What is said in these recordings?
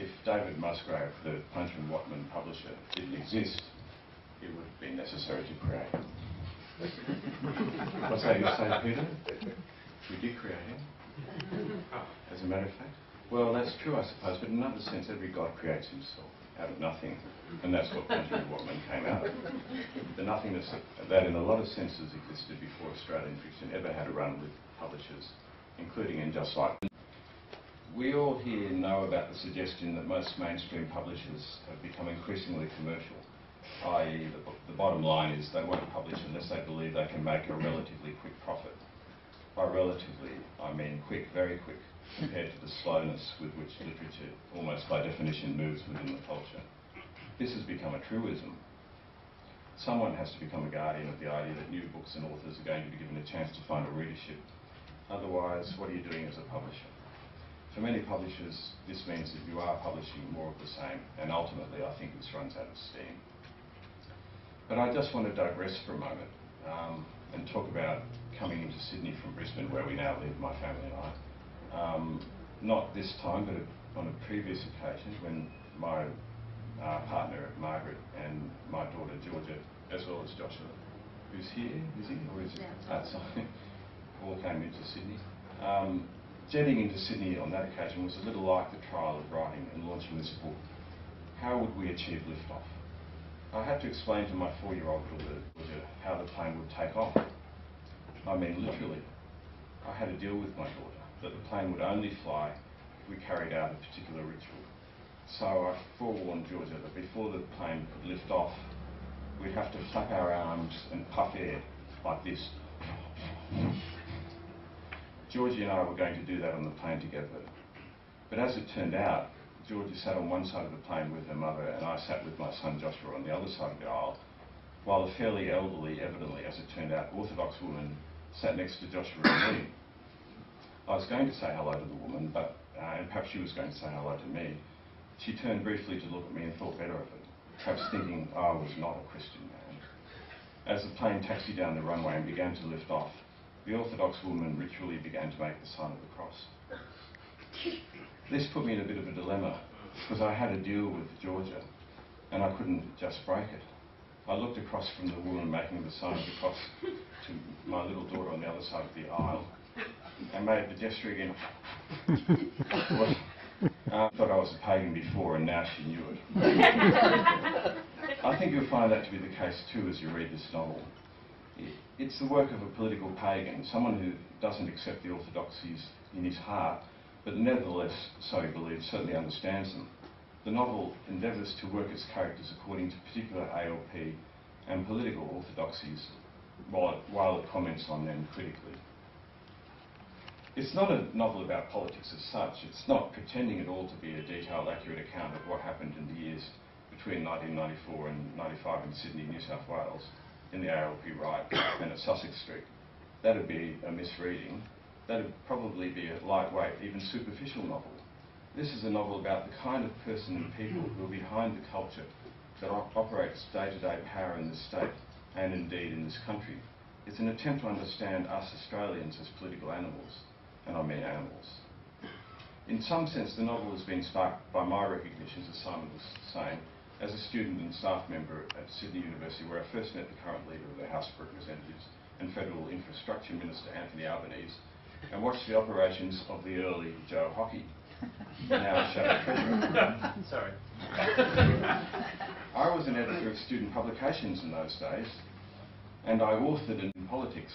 if David Musgrave, the Puncher and Watman publisher, didn't exist, it would have been necessary to create him. What's that you say, Peter? We did create him, as a matter of fact. Well, that's true, I suppose, but in another sense, every God creates himself out of nothing, and that's what Puncher and Watman came out of. The nothingness that, in a lot of senses, existed before Australian fiction ever had a run with publishers, including in Just Like. We all here know about the suggestion that most mainstream publishers have become increasingly commercial, i.e. the bottom line is they won't publish unless they believe they can make a relatively quick profit. By relatively, I mean quick, very quick, compared to the slowness with which literature, almost by definition, moves within the culture. This has become a truism. Someone has to become a guardian of the idea that new books and authors are going to be given a chance to find a readership. Otherwise, what are you doing as a publisher? For many publishers, this means that you are publishing more of the same, and ultimately I think this runs out of steam. But I just want to digress for a moment and talk about coming into Sydney from Brisbane, where we now live, my family and I. Not this time, but on a previous occasion when my partner Margaret and my daughter Georgia, as well as Joshua, who's here, is he? Or is he outside? All came into Sydney. Jetting into Sydney on that occasion was a little like the trial of writing and launching this book. How would we achieve liftoff? I had to explain to my 4-year-old daughter how the plane would take off. I mean literally. I had to deal with my daughter that the plane would only fly if we carried out a particular ritual. So I forewarned Georgia that before the plane could lift off, we'd have to flap our arms and puff air like this. Georgie and I were going to do that on the plane together. But as it turned out, Georgie sat on one side of the plane with her mother and I sat with my son Joshua on the other side of the aisle, while a fairly elderly, evidently, as it turned out, Orthodox woman sat next to Joshua and me. I was going to say hello to the woman, but and perhaps she was going to say hello to me. She turned briefly to look at me and thought better of it, perhaps thinking I was not a Christian man. As the plane taxied down the runway and began to lift off, the Orthodox woman ritually began to make the sign of the cross. This put me in a bit of a dilemma, because I had to deal with Georgia, and I couldn't just break it. I looked across from the woman making the sign of the cross to my little daughter on the other side of the aisle, and made the gesture again. I thought I was a pagan before, and now she knew it. I think you'll find that to be the case too as you read this novel. It's the work of a political pagan, someone who doesn't accept the orthodoxies in his heart, but nevertheless, so he believes, certainly understands them. The novel endeavours to work its characters according to particular ALP and political orthodoxies, while it comments on them critically. It's not a novel about politics as such. It's not pretending at all to be a detailed, accurate account of what happened in the years between 1994 and 95 in Sydney, New South Wales, in the ALP right and at Sussex Street. That would be a misreading. That would probably be a lightweight, even superficial novel. This is a novel about the kind of person and people who are behind the culture that operates day-to-day power in this state and indeed in this country. It's an attempt to understand us Australians as political animals, and I mean animals. In some sense, the novel has been sparked by my recognitions, as Simon was saying, as a student and staff member at Sydney University, where I first met the current leader of the House of Representatives and Federal Infrastructure Minister Anthony Albanese, and watched the operations of the early Joe Hockey, now Shadow Treasurer. Sorry. I was an editor of student publications in those days, and I authored in politics,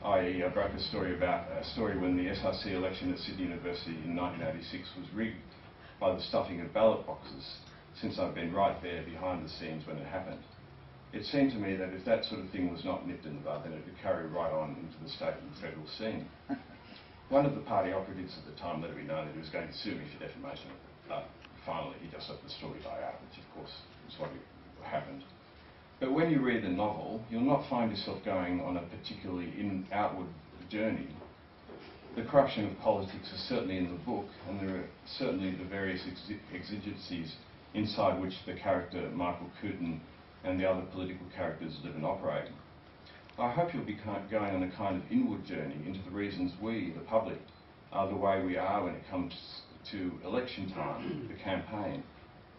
i.e. I broke a story when the SRC election at Sydney University in 1986 was rigged by the stuffing of ballot boxes, since I've been right there behind the scenes when it happened. It seemed to me that if that sort of thing was not nipped in the bud, then it would carry right on into the state and federal scene. One of the party operatives at the time let me know that he was going to sue me for defamation, but finally he just let the story die out, which of course is what happened. But when you read the novel, you'll not find yourself going on a particularly outward journey. The corruption of politics is certainly in the book, and there are certainly the various exigencies inside which the character Michael Cooten and the other political characters live and operate. I hope you'll be going on a kind of inward journey into the reasons we, the public, are the way we are when it comes to election time, the campaign,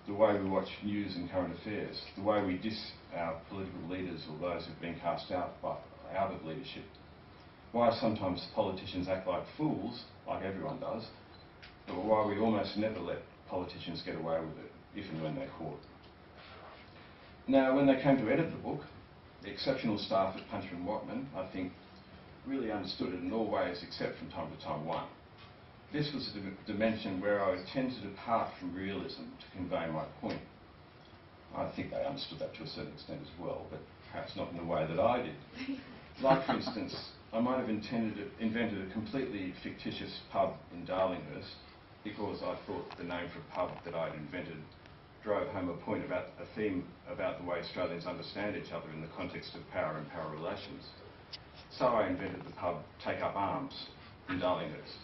the way we watch news and current affairs, the way we diss our political leaders or those who've been cast out of leadership. Why sometimes politicians act like fools, like everyone does, but why we almost never let politicians get away with it, if and when they're caught. Now, when they came to edit the book, the exceptional staff at Puncher and Watman, I think, really understood it in all ways except from time to time one. This was a dimension where I would tend to depart from realism to convey my point. I think they understood that to a certain extent as well, but perhaps not in the way that I did. Like, for instance, I might have invented a completely fictitious pub in Darlinghurst because I thought the name for a pub that I'd invented drove home a point about a theme about the way Australians understand each other in the context of power and power relations. So I invented the pub Take Up Arms in Darlinghurst.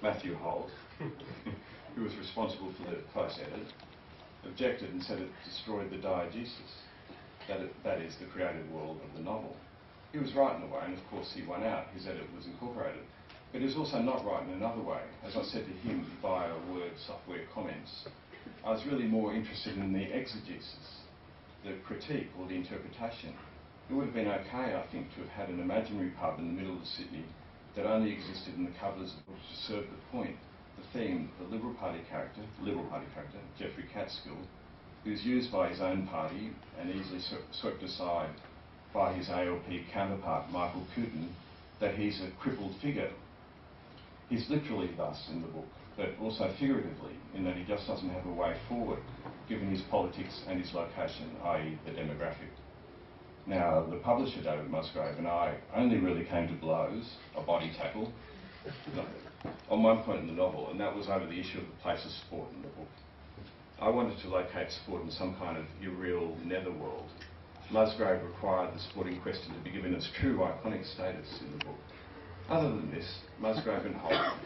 Matthew Holt, who was responsible for the close edit, objected and said it destroyed the diegesis, that is, the creative world of the novel. He was right in a way, and of course he won out. His edit was incorporated. But he was also not right in another way. As I said to him via word software comments, I was really more interested in the exegesis, the critique or the interpretation. It would have been okay, I think, to have had an imaginary pub in the middle of Sydney that only existed in the covers of books to serve the point, the theme, the Liberal Party character, Geoffrey Catskill, who's used by his own party and easily swept aside by his ALP counterpart, Michael Cooten, that he's a crippled figure. He's literally thus in the book, but also figuratively, in that he just doesn't have a way forward, given his politics and his location, i.e. the demographic. Now, the publisher, David Musgrave, and I only really came to blows, a body tackle, on one point in the novel, and that was over the issue of the place of sport in the book. I wanted to locate sport in some kind of irreal netherworld. Musgrave required the sporting question to be given its true iconic status in the book. Other than this, Musgrave and Holt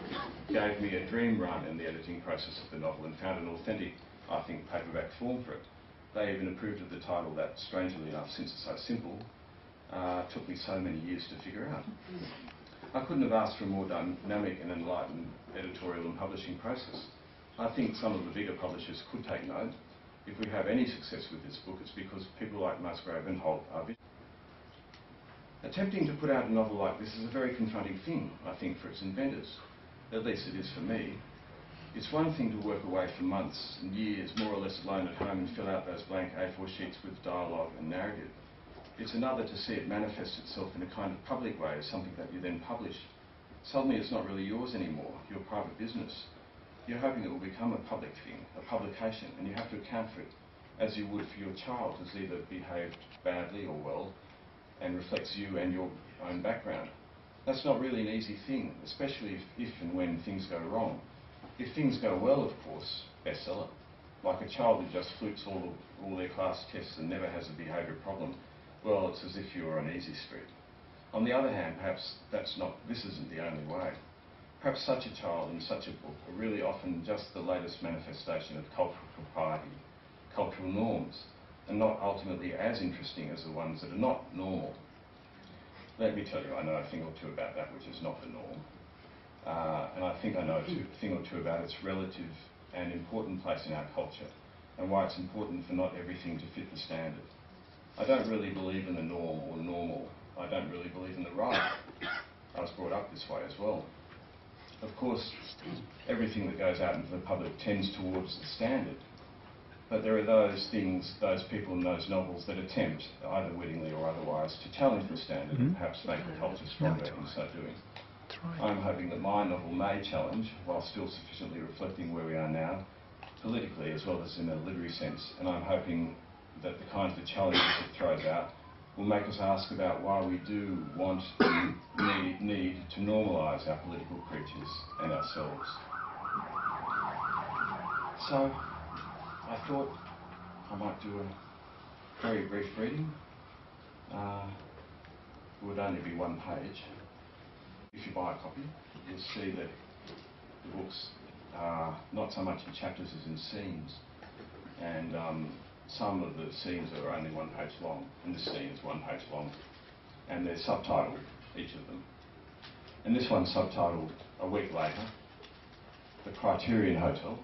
gave me a dream run in the editing process of the novel and found an authentic, I think, paperback form for it. They even approved of the title that, strangely enough, since it's so simple, took me so many years to figure out. I couldn't have asked for a more dynamic and enlightened editorial and publishing process. I think some of the bigger publishers could take note. If we have any success with this book, it's because people like Musgrave and Holt are visionary. Attempting to put out a novel like this is a very confronting thing, I think, for its inventors. At least it is for me. It's one thing to work away for months and years, more or less alone at home, and fill out those blank A4 sheets with dialogue and narrative. It's another to see it manifest itself in a kind of public way as something that you then publish. Suddenly it's not really yours anymore, your private business. You're hoping it will become a public thing, a publication, and you have to account for it as you would for your child who's either behaved badly or well and reflects you and your own background. That's not really an easy thing, especially if and when things go wrong. If things go well, of course, bestseller. Like a child who just flukes all their class tests and never has a behaviour problem, well, it's as if you were on easy street. On the other hand, perhaps this isn't the only way. Perhaps such a child and such a book are really often just the latest manifestation of cultural propriety, cultural norms, and not ultimately as interesting as the ones that are not normal. Let me tell you, I know a thing or two about that which is not the norm. And I think I know a thing or two about its relative and important place in our culture, and why it's important for not everything to fit the standard. I don't really believe in the norm or normal. I don't really believe in the right. I was brought up this way as well. Of course, everything that goes out into the public tends towards the standard. But there are those things, those people in those novels that attempt, either wittingly or otherwise, to challenge the standard and perhaps make the culture stronger in so doing. I'm hoping that my novel may challenge, while still sufficiently reflecting where we are now, politically as well as in a literary sense, and I'm hoping that the kinds of challenges it throws out will make us ask about why we do want and need to normalise our political creatures and ourselves. So, I thought I might do a very brief reading. It would only be one page. If you buy a copy, you'll see that the books are not so much in chapters as in scenes, and some of the scenes are only 1 page long, and this scene is 1 page long, and they're subtitled, each of them. And this one's subtitled A Week Later, the Criterion Hotel,